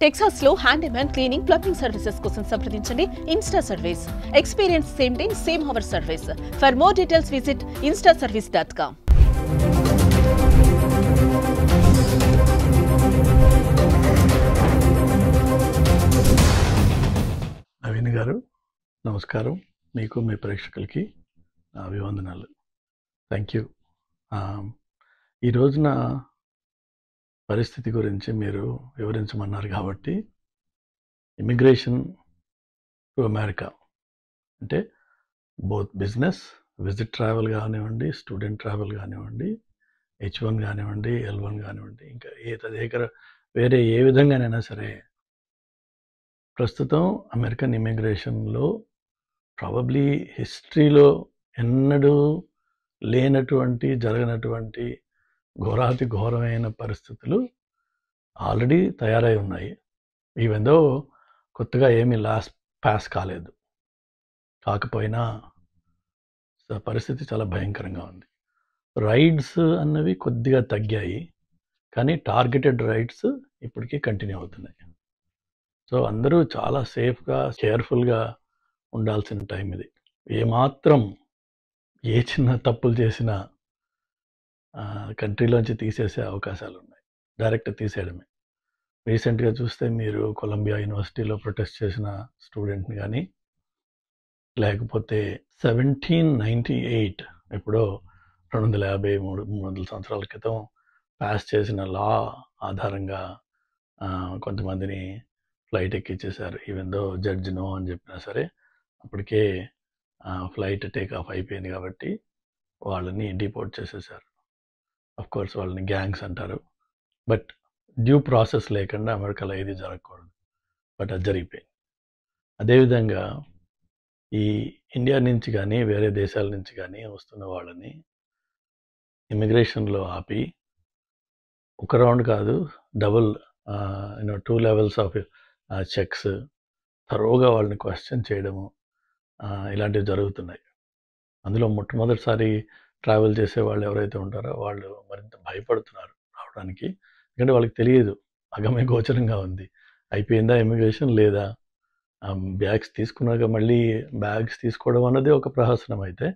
Texas లో handyman cleaning plumbing services కోసం సంప్రదించండి insta service. Experience same day same hour service. For more details visit instaservice.com. Naveen గారు నమస్కారం. మీకు మీ ప్రేక్షకులకి అభివందనాలు. Thank you. ఈ రోజున పరిస్థితి గురించి మీరు వివరించమన్నారు కాబట్టి ఇమిగ్రేషన్ టు అమెరికా అంటే బోత్ బిజినెస్ విజిట్ ట్రావెల్ కానివ్వండి, స్టూడెంట్ ట్రావెల్ కానివ్వండి, H1 కానివ్వండి, L1 కానివ్వండి, ఇంకా వేరే ఏ విధంగానైనా సరే ప్రస్తుతం అమెరికన్ ఇమిగ్రేషన్లో ప్రాబబ్లీ హిస్టరీలో ఎన్నడూ లేనటువంటి జరగనటువంటి ఘోరాతి ఘోరమైన పరిస్థితులు ఆల్రెడీ తయారై ఉన్నాయి. ఈవెన్ దో కొత్తగా ఏమీ పాస్ కాలేదు. కాకపోయినా పరిస్థితి చాలా భయంకరంగా ఉంది. రైడ్స్ అన్నవి కొద్దిగా తగ్గాయి, కానీ టార్గెటెడ్ రైడ్స్ ఇప్పటికీ కంటిన్యూ అవుతున్నాయి. సో అందరూ చాలా సేఫ్గా కేర్ఫుల్గా ఉండాల్సిన టైం ఇది. ఏమాత్రం ఏ చిన్న తప్పులు చేసినా కంట్రీలోంచి తీసేసే అవకాశాలు ఉన్నాయి. డైరెక్ట్ తీసేయడమే. రీసెంట్గా చూస్తే మీరు కొలంబియా యూనివర్సిటీలో ప్రొటెస్ట్ చేసిన స్టూడెంట్ని కానీ, లేకపోతే 1798 ఎప్పుడో 250-300 సంవత్సరాల క్రితం పాస్ చేసిన లా ఆధారంగా కొంతమందిని ఫ్లైట్ ఎక్కించేశారు. ఈవెన్ దో జడ్జి నో అని చెప్పినా సరే అప్పటికే ఫ్లైట్ టేక్ ఆఫ్ అయిపోయింది కాబట్టి వాళ్ళని డిపోర్ట్ చేసేసారు. అఫ్ కోర్స్ వాళ్ళని గ్యాంగ్స్ అంటారు. బట్ డ్యూ ప్రాసెస్ లేకుండా అమెరికాలో ఏది జరగకూడదు. బట్ అది జరిగిపోయింది. అదేవిధంగా ఈ ఇండియా నుంచి కానీ వేరే దేశాల నుంచి కానీ వస్తున్న వాళ్ళని ఇమిగ్రేషన్లో ఆపి ఒక రౌండ్ కాదు, డబుల్ 2 లెవెల్స్ ఆఫ్ చెక్స్ థరోగా వాళ్ళని క్వశ్చన్ చేయడము ఇలాంటివి జరుగుతున్నాయి. అందులో మొట్టమొదటిసారి ట్రావెల్ చేసే వాళ్ళు ఎవరైతే ఉంటారో వాళ్ళు మరింత భయపడుతున్నారు రావడానికి. ఎందుకంటే వాళ్ళకి తెలియదు, అగమ్య గోచరంగా ఉంది. అయిపోయిందా ఇమిగ్రేషన్ లేదా, బ్యాగ్స్ తీసుకున్నాక మళ్ళీ బ్యాగ్స్ తీసుకోవడం అన్నది ఒక ప్రహసనం అయితే,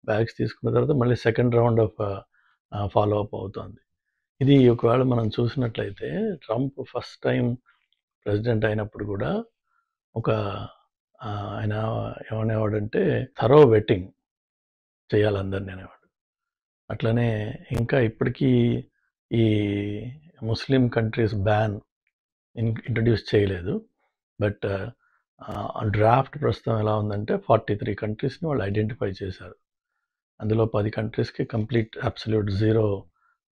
బ్యాగ్స్ తీసుకున్న తర్వాత మళ్ళీ second round of follow up అవుతుంది. ఇది ఒకవేళ మనం చూసినట్లయితే ట్రంప్ ఫస్ట్ టైం ప్రెసిడెంట్ అయినప్పుడు కూడా ఒక ఆయన ఏమనేవాడంటే థరో వెట్టింగ్ చేయాలందరినీ అనేవాడు. అట్లనే ఇంకా ఇప్పటికీ ఈ ముస్లిం కంట్రీస్ బ్యాన్ ఇంట్రడ్యూస్ చేయలేదు. బట్ డ్రాఫ్ట్ ప్రస్తుతం ఎలా ఉందంటే 43 కంట్రీస్ని వాళ్ళు ఐడెంటిఫై చేశారు. అందులో 10 కంట్రీస్కి complete absolute zero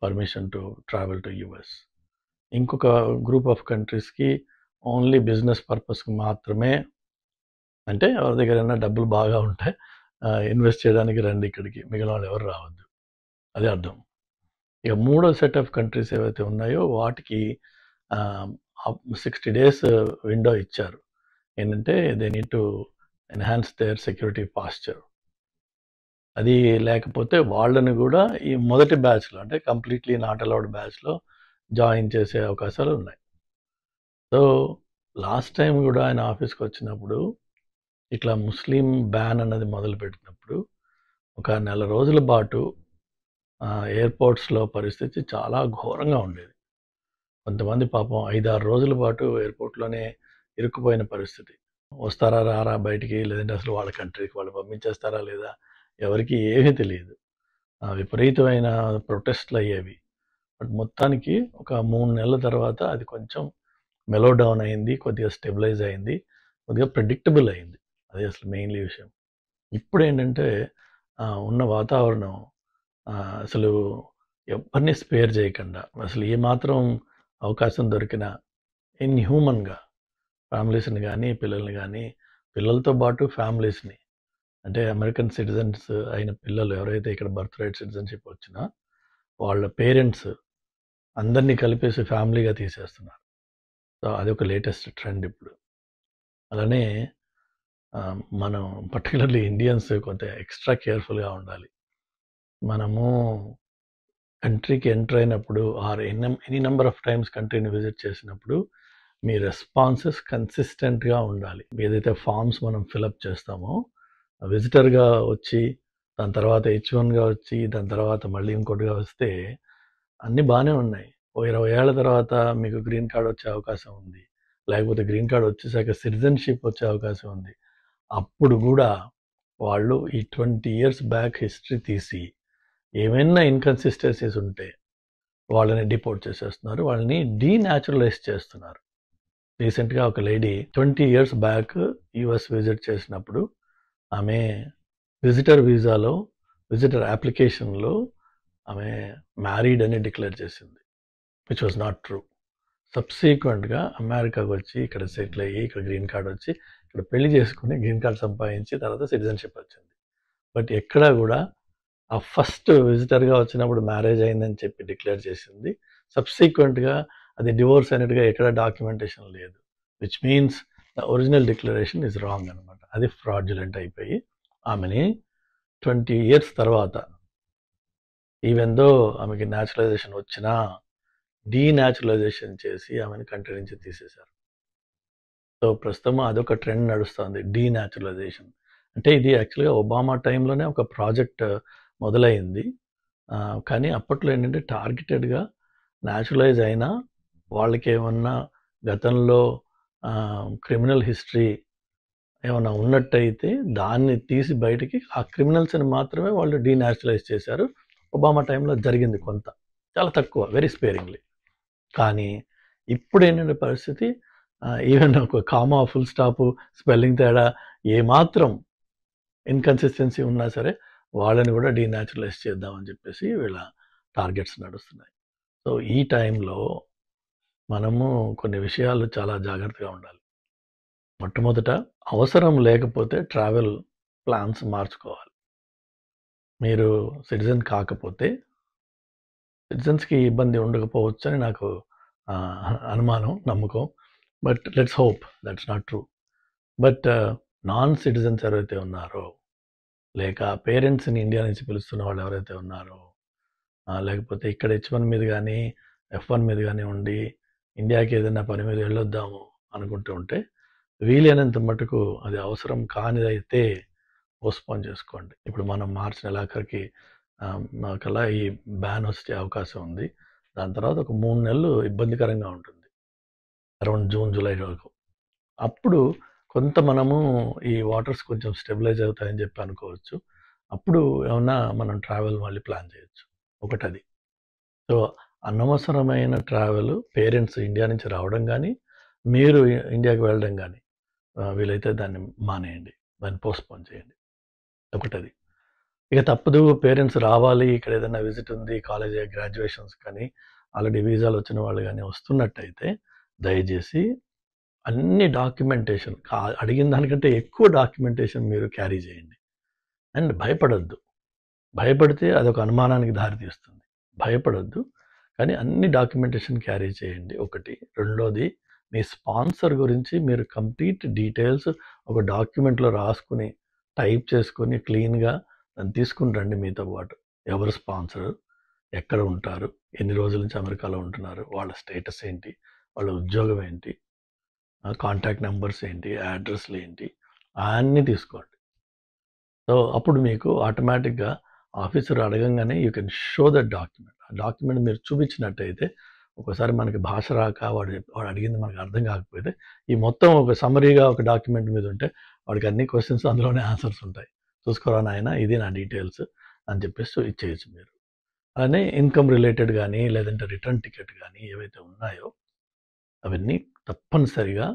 permission to travel to US. ఇంకొక గ్రూప్ ఆఫ్ కంట్రీస్కి ఓన్లీ బిజినెస్ పర్పస్కి మాత్రమే, అంటే ఎవరి దగ్గరైనా డబ్బులు బాగా ఉంటే ఇన్వెస్ట్ చేయడానికి రండి ఇక్కడికి, మిగిలిన వాళ్ళు ఎవరు రావద్దు. అదే అర్థం. ఇక మూడో సెట్ ఆఫ్ కంట్రీస్ ఏవైతే ఉన్నాయో వాటికి 60 days విండో ఇచ్చారు. ఏంటంటే they need to enhance their security posture. అది లేకపోతే వాళ్ళని కూడా ఈ మొదటి బ్యాచ్లో, అంటే కంప్లీట్లీ నాట్ అలౌడ్ బ్యాచ్లో జాయిన్ చేసే అవకాశాలు ఉన్నాయి. సో లాస్ట్ టైం కూడా ఆయన ఆఫీస్కి వచ్చినప్పుడు ఇట్లా ముస్లిం బ్యాన్ అన్నది మొదలు పెట్టినప్పుడు ఒక 1 నెల రోజుల పాటు ఎయిర్పోర్ట్స్లో పరిస్థితి చాలా ఘోరంగా ఉండేది. కొంతమంది పాపం 5-6 రోజుల పాటు ఎయిర్పోర్ట్లోనే ఇరుక్కుపోయిన పరిస్థితి. వస్తారా రారా బయటికి, లేదంటే అసలు వాళ్ళ కంట్రీకి వాళ్ళు పంపించేస్తారా లేదా ఎవరికి ఏమీ తెలియదు. విపరీతమైన ప్రొటెస్ట్లు అయ్యేవి. బట్ మొత్తానికి ఒక 3 నెలల తర్వాత అది కొంచెం మెలో డౌన్ అయింది, కొద్దిగా స్టెబిలైజ్ అయింది, కొద్దిగా ప్రెడిక్టబుల్ అయింది. అది అసలు మెయిన్లీ విషయం. ఇప్పుడు ఏంటంటే ఉన్న వాతావరణం అసలు ఎవరిని స్పేర్ చేయకుండా, అసలు ఏమాత్రం అవకాశం దొరికినా ఇన్హ్యూమన్గా ఫ్యామిలీస్ని కానీ పిల్లల్ని కానీ, పిల్లలతో పాటు ఫ్యామిలీస్ని, అంటే అమెరికన్ సిటిజన్స్ అయిన పిల్లలు ఎవరైతే ఇక్కడ బర్త్ రైట్ సిటిజన్షిప్ వచ్చినా వాళ్ళ పేరెంట్స్ అందరినీ కలిపేసి ఫ్యామిలీగా తీసేస్తున్నారు. సో అది ఒక లేటెస్ట్ ట్రెండ్ ఇప్పుడు. అలానే మనం పర్టికులర్లీ ఇండియన్స్ కొంత ఎక్స్ట్రా కేర్ఫుల్గా ఉండాలి. మనము కంట్రీకి ఎంటర్ అయినప్పుడు or any number of times కంట్రీని విజిట్ చేసినప్పుడు మీ రెస్పాన్సెస్ కన్సిస్టెంట్గా ఉండాలి. ఏదైతే ఫామ్స్ మనం ఫిలప్ చేస్తామో విజిటర్గా వచ్చి దాని తర్వాత H1గా వచ్చి దాని తర్వాత మళ్ళీ ఇంకోటిగా వస్తే అన్నీ బాగానే ఉన్నాయి. ఓ 20 ఏళ్ల తర్వాత మీకు గ్రీన్ కార్డ్ వచ్చే అవకాశం ఉంది. లేకపోతే గ్రీన్ కార్డ్ వచ్చేసాక సిటిజన్షిప్ వచ్చే అవకాశం ఉంది. అప్పుడు కూడా వాళ్ళు ఈ 20 ఇయర్స్ బ్యాక్ హిస్టరీ తీసి ఏమైనా ఇన్కన్సిస్టెన్సీస్ ఉంటే వాళ్ళని డిపోర్ట్ చేసేస్తున్నారు. వాళ్ళని డీన్యాచురలైజ్ చేస్తున్నారు. రీసెంట్గా ఒక lady 20 years back US visit చేసినప్పుడు ఆమె విజిటర్ వీసాలో విజిటర్ అప్లికేషన్లో ఆమె మ్యారీడ్ అని డిక్లేర్ చేసింది, విచ్ వాజ్ నాట్ ట్రూ. సబ్సీక్వెంట్గా అమెరికాకు వచ్చి ఇక్కడ సెటిల్ అయ్యి ఇక్కడ గ్రీన్ కార్డ్ వచ్చి ఇక్కడ పెళ్లి చేసుకుని గ్రీన్ కార్డ్ సంపాదించి తర్వాత సిటిజన్షిప్ వచ్చింది. బట్ ఎక్కడా కూడా ఆ ఫస్ట్ విజిటర్గా వచ్చినప్పుడు మ్యారేజ్ అయిందని చెప్పి డిక్లేర్ చేసింది. సబ్సీక్వెంట్గా అది డివోర్స్ అయినట్టుగా ఎక్కడ డాక్యుమెంటేషన్ లేదు, which means the original declaration is wrong అనమాట. అది ఫ్రాడ్యులెంట్ అయిపోయి ఆమెని 20 ఇయర్స్ తర్వాత ఈవెన్ దో ఆమెకి న్యాచురలైజేషన్ వచ్చినా డీన్యాచురలైజేషన్ చేసి ఆమెను కంట్రీ నుంచి తీసేశారు. సో ప్రస్తుతం అదొక ట్రెండ్ నడుస్తుంది, డీన్యాచురలైజేషన్. అంటే ఇది యాక్చువల్గా ఒబామా టైంలోనే ఒక ప్రాజెక్ట్ మొదలైంది. కానీ అప్పట్లో ఏంటంటే టార్గెటెడ్గా న్యాచురలైజ్ అయినా వాళ్ళకి ఏమన్నా గతంలో క్రిమినల్ హిస్టరీ ఏమన్నా ఉన్నట్టయితే దాన్ని తీసి బయటికి ఆ క్రిమినల్స్ని మాత్రమే వాళ్ళు డీన్యాచురలైజ్ చేశారు. ఒబామా టైంలో జరిగింది కొంత, చాలా తక్కువ, వెరీ స్పేరింగ్లీ. కానీ ఇప్పుడు ఏంటంటే పరిస్థితి ఈవెన్ ఒక కామా ఫుల్ స్టాప్ స్పెల్లింగ్ తేడా ఏమాత్రం ఇన్కన్సిస్టెన్సీ ఉన్నా సరే వాళ్ళని కూడా డీన్యాచురలైజ్ చేద్దామని చెప్పేసి వీళ్ళ టార్గెట్స్ నడుస్తున్నాయి. సో ఈ టైంలో మనము కొన్ని విషయాలు చాలా జాగ్రత్తగా ఉండాలి. మొట్టమొదట అవసరం లేకపోతే ట్రావెల్ ప్లాన్స్ మార్చుకోవాలి. మీరు సిటిజన్ కాకపోతే సిటిజన్స్కి ఇబ్బంది ఉండకపోవచ్చు అని నాకు అనుమానం, నమ్మకం. But let's hope that's not true. But non citizens ఎవరైతే ఉన్నారో, లేక పేరెంట్స్ని ఇండియా నుంచి పిలుస్తున్న వాళ్ళు ఎవరైతే ఉన్నారో, లేకపోతే ఇక్కడ H1 మీద కానీ F1 మీద కానీ ఉండి ఇండియాకి ఏదైనా పని మీద వెళ్ళొద్దాము అనుకుంటూ ఉంటే వీలైనంత మటుకు అది అవసరం కానిదైతే పోస్ట్పోన్ చేసుకోండి. ఇప్పుడు మనం మార్చి నెలాఖరికి కల్లా ఈ బ్యాన్ వచ్చే అవకాశం ఉంది. దాని తర్వాత ఒక 3 నెలలు ఇబ్బందికరంగా ఉంటుంది, అరౌండ్ జూన్ జూలై వరకు. అప్పుడు కొంత మనము ఈ వాటర్స్ కొంచెం స్టెబిలైజ్ అవుతాయని చెప్పి అనుకోవచ్చు. అప్పుడు ఏమన్నా మనం ట్రావెల్ మళ్ళీ ప్లాన్ చేయొచ్చు. ఒకటది. సో అనవసరమైన ట్రావెల్ పేరెంట్స్ ఇండియా నుంచి రావడం కానీ మీరు ఇండియాకి వెళ్ళడం కానీ వీలైతే దాన్ని మానేయండి, దాన్ని పోస్ట్పోన్ చేయండి. ఒకటది. ఇక తప్పదు పేరెంట్స్ రావాలి, ఇక్కడ ఏదైనా విజిట్ ఉంది, కాలేజ్ గ్రాడ్యుయేషన్స్ కానీ ఆల్రెడీ వీసాలు వచ్చిన వాళ్ళు కానీ వస్తున్నట్టయితే దయచేసి అన్ని డాక్యుమెంటేషన్ అడిగిన దానికంటే ఎక్కువ డాక్యుమెంటేషన్ మీరు క్యారీ చేయండి. అండ్ భయపడద్దు. భయపడితే అదొక అనుమానానికి దారితీస్తుంది. భయపడద్దు, కానీ అన్ని డాక్యుమెంటేషన్ క్యారీ చేయండి. ఒకటి. రెండోది, మీ స్పాన్సర్ గురించి మీరు కంప్లీట్ డీటెయిల్స్ ఒక డాక్యుమెంట్లో రాసుకుని టైప్ చేసుకుని క్లీన్గా దాన్ని తీసుకుని రండి మీతో పాటు. ఎవరు స్పాన్సర్, ఎక్కడ ఉంటారు, ఎన్ని రోజుల నుంచి అమెరికాలో ఉంటున్నారు, వాళ్ళ స్టేటస్ ఏంటి, వాళ్ళ ఉద్యోగం ఏంటి, కాంటాక్ట్ నెంబర్స్ ఏంటి, అడ్రస్లు ఏంటి, అన్నీ తీసుకోండి. సో అప్పుడు మీకు ఆటోమేటిక్గా ఆఫీసర్ అడగంగానే you can show that document. ఆ డాక్యుమెంట్ మీరు చూపించినట్టయితే ఒకసారి మనకి భాష రాక వాడు అడిగింది మనకు అర్థం కాకపోతే ఈ మొత్తం ఒక సమరీగా ఒక డాక్యుమెంట్ మీద ఉంటే వాడికి అన్ని క్వశ్చన్స్ అందులోనే ఆన్సర్స్ ఉంటాయి. చూసుకోరా నాయన, ఇది నా డీటెయిల్స్ అని చెప్పేసి ఇచ్చేయచ్చు మీరు. అలానే ఇన్కమ్ రిలేటెడ్ కానీ లేదంటే రిటర్న్ టికెట్ కానీ ఏవైతే ఉన్నాయో అవన్నీ తప్పనిసరిగా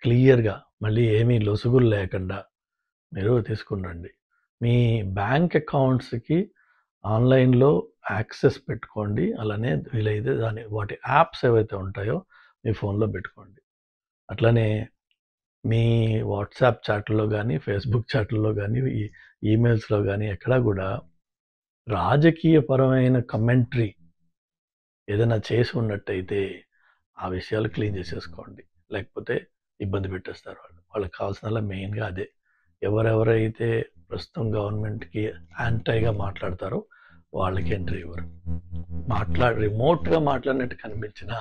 క్లియర్గా మళ్ళీ ఏమీ లొసుగులు లేకుండా మీరు తీసుకుని రండి. మీ బ్యాంక్ అకౌంట్స్కి ఆన్లైన్లో యాక్సెస్ పెట్టుకోండి. అలానే వీలైతే వాటి యాప్స్ ఏవైతే ఉంటాయో మీ ఫోన్లో పెట్టుకోండి. అట్లనే మీ వాట్సాప్ చాట్లో కానీ ఫేస్బుక్ చాట్లో కానీ ఈమెయిల్స్లో కానీ ఎక్కడా కూడా రాజకీయపరమైన కమెంటరీ ఏదైనా చేసి ఉన్నట్టయితే ఆ విషయాలు క్లీన్ చేసేసుకోండి, లేకపోతే ఇబ్బంది పెట్టేస్తారు వాళ్ళకి కావాల్సిన మెయిన్గా అదే. ఎవరెవరైతే ప్రస్తుతం గవర్నమెంట్కి యాంటైగా మాట్లాడతారో వాళ్ళకి ఎంట్రీ ఇవ్వరు. రిమోట్గా మాట్లాడినట్టు కనిపించినా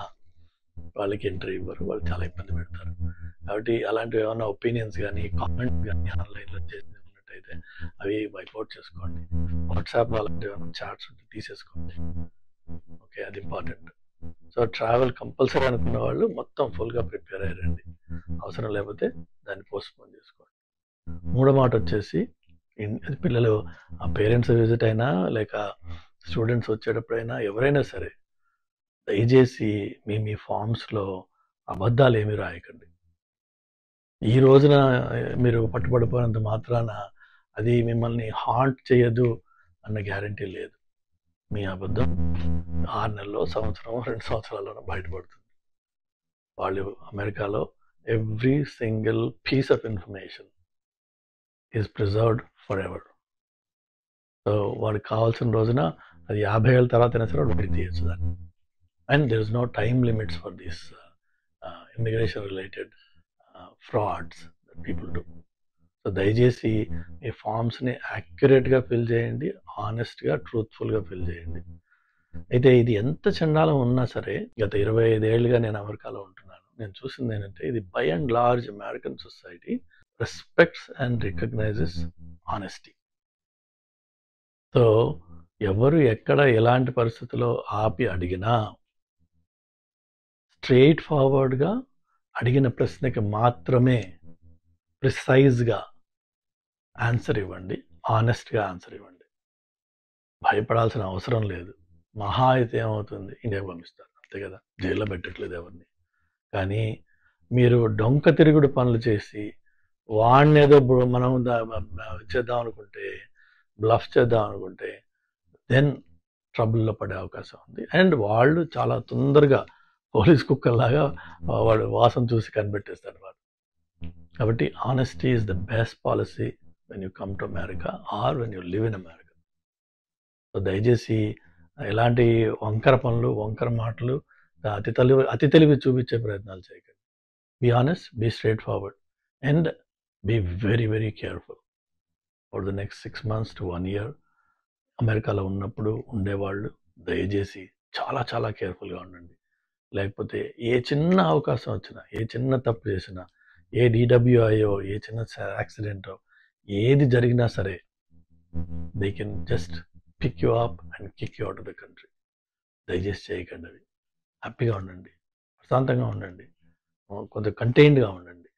వాళ్ళకి ఎంట్రీ ఇవ్వరు, వాళ్ళు చాలా ఇబ్బంది పెడతారు. కాబట్టి అలాంటివి ఏమైనా ఒపీనియన్స్ కానీ కామెంట్స్ కానీ ఆన్లైన్లో చేసి ఉన్నట్టయితే అవి వైప్అవుట్ చేసుకోండి. వాట్సాప్ అలాంటివి ఏమైనా చాట్స్ ఉంటే తీసేసుకోండి. ఓకే, అది ఇంపార్టెంట్. సో ట్రావెల్ కంపల్సరీ అనుకున్న వాళ్ళు మొత్తం ఫుల్గా ప్రిపేర్ అయ్యారండి. అవసరం లేకపోతే దాన్ని పోస్ట్పోన్ చేసుకోండి. మూడో మాట వచ్చేసి పిల్లలు ఆ పేరెంట్స్ విజిట్ అయినా లేక స్టూడెంట్స్ వచ్చేటప్పుడైనా ఎవరైనా సరే దయచేసి మీ ఫామ్స్లో అబద్ధాలు ఏమీ రాయకండి. ఈ రోజున మీరు పట్టుబడిపోయినంత మాత్రాన అది మిమ్మల్ని హాంట్ చేయదు అన్న గ్యారంటీ లేదు. మీ అబద్ధం 6 నెలల్లో, సంవత్సరం, 2 సంవత్సరాల్లోనే బయటపడుతుంది. వాళ్ళు అమెరికాలో every single piece of information is preserved for ever. So వాడికి కావాల్సిన రోజున అది 50 ఏళ్ళ తర్వాత అయినా సరే బయట తీయచ్చు దాన్ని. And there is no time limits for this immigration related frauds that people do. So దయచేసి మీ ఫామ్స్ని యాక్యురేట్గా ఫిల్ చేయండి, ఆనెస్ట్గా, ట్రూత్ఫుల్గా ఫిల్ చేయండి. అయితే ఇది ఎంత చండాలం ఉన్నా సరే గత 25 ఏళ్ళుగా నేను అమెరికాలో ఉంటున్నాను. నేను చూసింది ఏంటంటే ఇది by and large American society respects and recognises honesty. So ఎవరు ఎక్కడ ఎలాంటి పరిస్థితుల్లో ఆపి అడిగినా స్ట్రెయిట్ ఫార్వర్డ్గా అడిగిన ప్రశ్నకి మాత్రమే ప్రిసైజ్గా ఆన్సర్ ఇవ్వండి, ఆనెస్ట్గా ఆన్సర్ ఇవ్వండి. భయపడాల్సిన అవసరం లేదు. మహా అయితే ఏమవుతుంది, ఇండియాకి పంపిస్తారు అంతే కదా, జైల్లో పెట్టట్లేదు ఎవరిని. కానీ మీరు డొంక తిరుగుడు పనులు చేసి వాడిని ఏదో మనం చేద్దాం అనుకుంటే, బ్లఫ్ చేద్దాం అనుకుంటే దెన్ ట్రబుల్లో పడే అవకాశం ఉంది. అండ్ వాళ్ళు చాలా తొందరగా పోలీస్ కుక్కల్లాగా వాడు వాసన చూసి కనిపెట్టేస్తారు వాళ్ళు. కాబట్టి honesty is the best policy when you come to America or when you live in America. So దయచేసి ఎలాంటి వంకర పనులు, వంకర మాటలు, అతి తెలివి చూపించే ప్రయత్నాలు చేయకండి. Be honest, be straightforward and be very very careful for the next 6 months to 1 year. అమెరికాలో ఉన్నప్పుడు ఉండేవాళ్ళు దయచేసి చాలా చాలా కేర్ఫుల్గా ఉండండి. లేకపోతే ఏ చిన్న అవకాశం వచ్చినా, ఏ చిన్న తప్పు చేసినా, ఏ DWIయో, ఏ చిన్న యాక్సిడెంటో ఏది జరిగినా సరే they can just pick you up and kick you out of the country. దయచేసి చేయకండి అవి. హ్యాపీగా ఉండండి, ప్రశాంతంగా ఉండండి, కొంచెం కంటైన్డ్గా ఉండండి.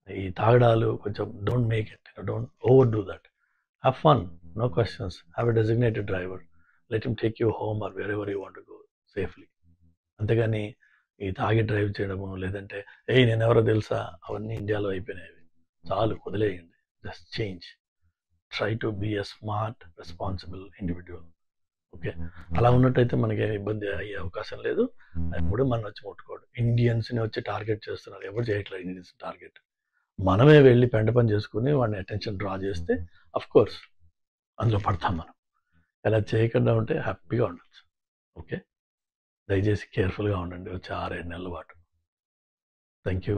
ఈ తాగడాలు కొంచెం don't make it, don't overdo that. Have fun, no questions, have a designated driver, let him take you home or wherever you want to go safely. అంతేగాని ఈ తాగి డ్రైవ్ చేయడము, లేదంటే నేను ఎవరో తెలుసా, అవన్నీ ఇండియాలో అయిపోయినాయి. చాలు, వదిలేయండి. Just change, try to be a smart responsible individual. Okay, అలా ఉన్నట్టయితే మనకి ఇబ్బంది అయ్యే అవకాశం లేదు. ఎప్పుడు మనం వచ్చి ముట్టుకోడు. ఇండియన్స్ని వచ్చి టార్గెట్ చేస్తున్నారు, ఎవరు చేయట్లేదు ఇండియన్స్ టార్గెట్. మనమే వెళ్ళి పెంట పని చేసుకుని వాడిని అటెన్షన్ డ్రా చేస్తే అఫ్ కోర్స్ అందులో పడతాం మనం. అలా చేయకుండా ఉంటే హ్యాపీగా ఉండొచ్చు. ఓకే, దయచేసి కేర్ఫుల్గా ఉండండి వచ్చే 6-7 నెలల పాటు. Thank you.